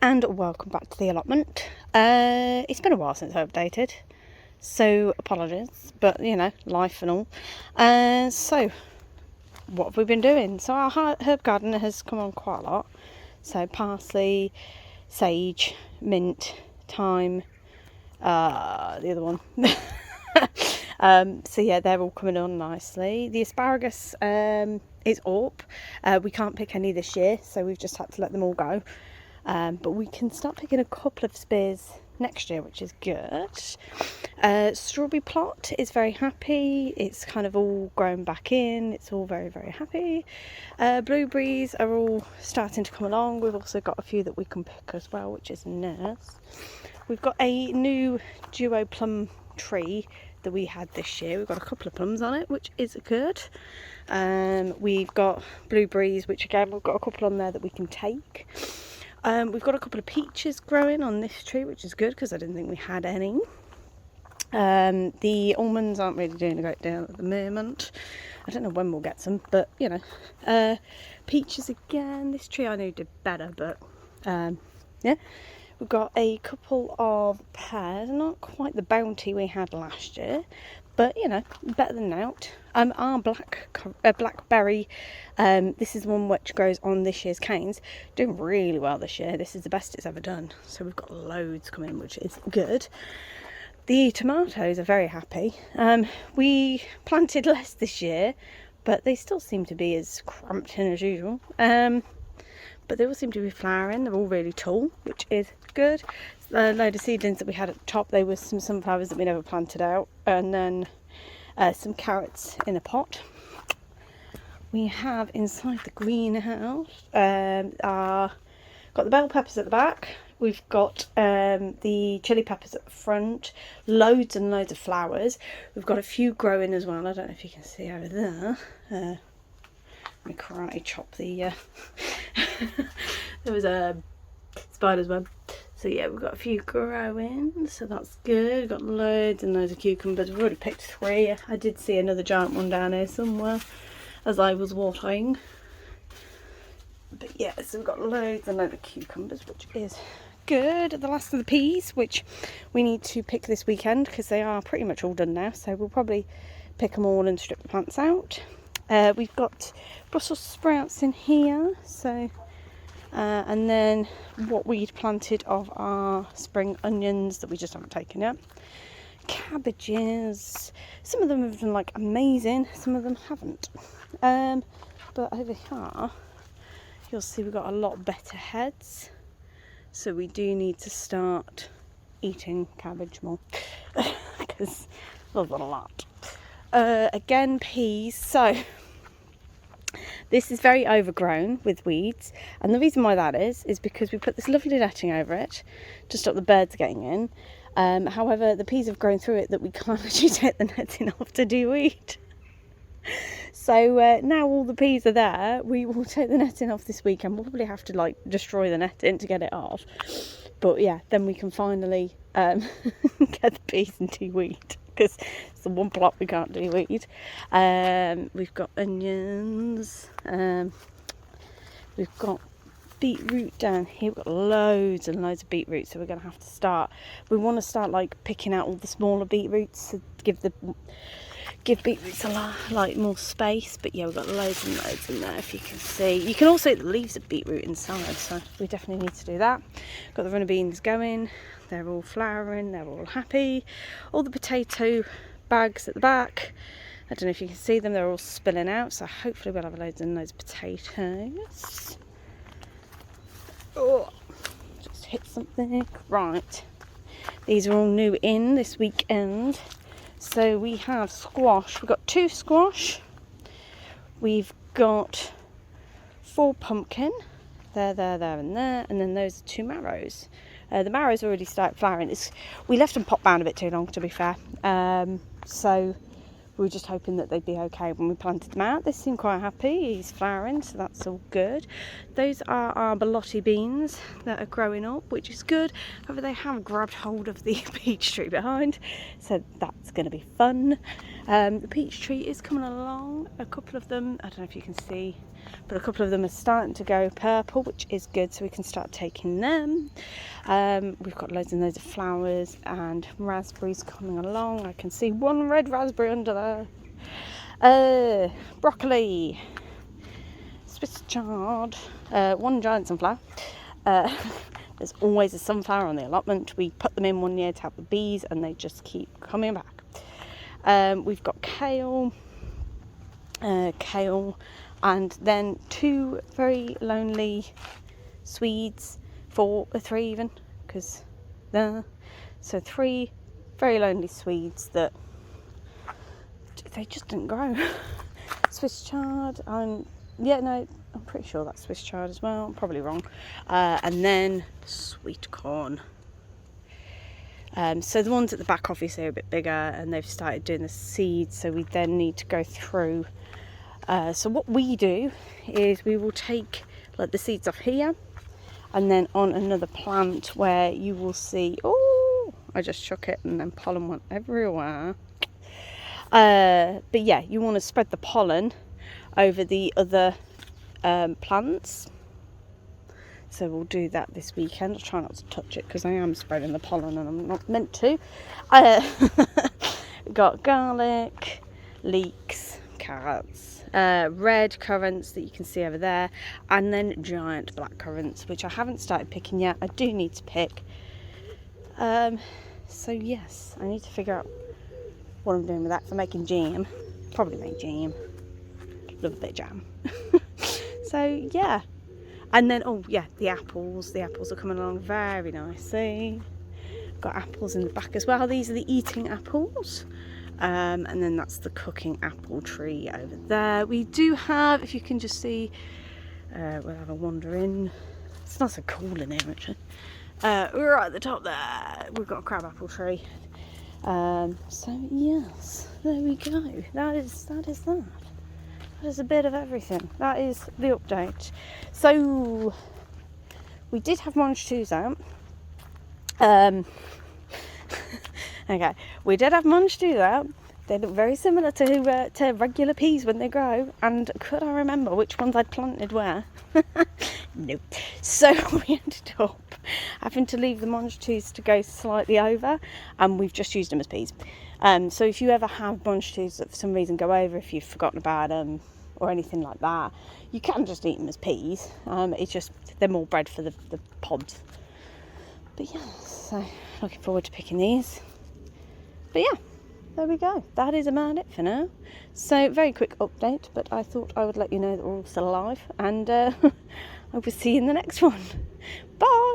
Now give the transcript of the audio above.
and welcome back to the allotment. It's been a while since I updated, so apologies, but you know, life and all. So what have we been doing? So our herb garden has come on quite a lot. So parsley, sage, mint, thyme, the other one. So yeah, they're all coming on nicely. The asparagus is up. We can't pick any this year, so we've just had to let them all go. But we can start picking a couple of spears next year, which is good. Strawberry plot is very happy. It's kind of all grown back in. It's all very, very happy. Blueberries are all starting to come along. We've also got a few that we can pick as well, which is nice. We've got a new duo plum tree that we had this year. We've got a couple of plums on it, which is good. We've got blueberries, which again, we've got a couple on there that we can take. We've got a couple of peaches growing on this tree, which is good because I didn't think we had any. The almonds aren't really doing a great deal at the moment. I don't know when we'll get some, but you know. Peaches again. This tree I knew did better, but yeah. We've got a couple of pears, not quite the bounty we had last year, but you know, better than out. Our Blackberry, this is the one which grows on this year's canes, doing really well this year. This is the best it's ever done, so we've got loads coming, which is good. The tomatoes are very happy. We planted less this year, but they still seem to be as cramped in as usual. But they all seem to be flowering. They're all really tall, which is good. A load of seedlings that we had at the top, they were some sunflowers that we never planted out, and then some carrots in a pot. We have inside the greenhouse got the bell peppers at the back. We've got the chili peppers at the front, loads and loads of flowers. We've got a few growing as well. I don't know if you can see over there. Let me karate chop the there was a spider's web. So yeah, we've got a few growing, so that's good. We've got loads and loads of cucumbers. We've already picked 3. I did see another giant one down here somewhere as I was watering. But yeah, so we've got loads and loads of cucumbers, which is good. The last of the peas, which we need to pick this weekend because they are pretty much all done now. So we'll probably pick them all and strip the plants out. We've got Brussels sprouts in here, so and then what we'd planted of our spring onions that we just haven't taken yet. Cabbages, some of them have done like amazing, some of them haven't. But over here, you'll see we've got a lot better heads, so we do need to start eating cabbage more because there's a lot. Again, peas. So this is very overgrown with weeds, and the reason why that is because we put this lovely netting over it to stop the birds getting in. However, the peas have grown through it that we can't actually take the netting off to do weed. So now all the peas are there, we will take the netting off this weekend. We'll probably have to like destroy the netting to get it off, but yeah, then we can finally get the peas and do weed, because it's the one plot we can't do weed. We've got onions, we've got beetroot down here. We've got loads and loads of beetroot, so we're going to have to start, we want to start like picking out all the smaller beetroots to give beetroots a lot like more space. But yeah, we've got loads and loads in there, if you can see. You can also eat the leaves of beetroot inside, so we definitely need to do that. Got the runner beans going, they're all flowering, they're all happy. All the potato bags at the back, I don't know if you can see them, they're all spilling out, so hopefully we'll have loads and loads of potatoes. Oh, just hit something. Right, these are all new in this weekend. So we have squash. We've got 2 squash. We've got 4 pumpkin. There, and there. And then those are 2 marrows. The marrows already started flowering. We left them pot bound a bit too long, to be fair. So we were just hoping that they'd be okay when we planted them out. They seem quite happy. He's flowering, so that's all good. Those are our Belotti beans that are growing up, which is good. However, they have grabbed hold of the peach tree behind, so that's going to be fun. The peach tree is coming along. A couple of them, I don't know if you can see, but a couple of them are starting to go purple, which is good, so we can start taking them. We've got loads and loads of flowers and raspberries coming along. I can see one red raspberry under there. Broccoli, Swiss chard, one giant sunflower. There's always a sunflower on the allotment. We put them in one year to help the bees, and they just keep coming back. We've got kale, and then 2 very lonely Swedes, 3 even, because so 3 very lonely Swedes that they just didn't grow. Swiss chard, I'm pretty sure that's Swiss chard as well. I'm probably wrong. And then sweet corn. So the ones at the back obviously are a bit bigger, and they've started doing the seeds, so we then need to go through. So what we do is we will take like the seeds off here, and then on another plant where you will see, oh, I just shook it and then pollen went everywhere. But yeah, you want to spread the pollen over the other plants. So we'll do that this weekend. I'll try not to touch it because I am spreading the pollen and I'm not meant to. We've got garlic, leeks, carrots, red currants that you can see over there, and then giant black currants, which I haven't started picking yet. I do need to pick. So yes, I need to figure out what I'm doing with that for making jam. Probably make jam. Love a bit of jam. So yeah. And then, oh yeah, the apples are coming along very nicely. Got apples in the back as well. These are the eating apples. And then that's the cooking apple tree over there. We do have, if you can just see, we'll have a wander in. It's not so cool in here actually. We're right at the top there. We've got a crab apple tree. So yes, there we go. That is that. There's a bit of everything. That is the update. So we did have Monge 2s out. Okay, we did have Monge 2s out. They look very similar to regular peas when they grow. And could I remember which ones I'd planted where? Nope. So we ended up having to leave the Monge 2s to go slightly over, and we've just used them as peas. So if you ever have Monge 2s that for some reason go over, if you've forgotten about them or anything like that, you can just eat them as peas. It's just they're more bred for the pods. But yeah, so looking forward to picking these. But yeah, there we go. That is about it for now. So very quick update, but I thought I would let you know that we're all still alive, and I will see you in the next one. Bye.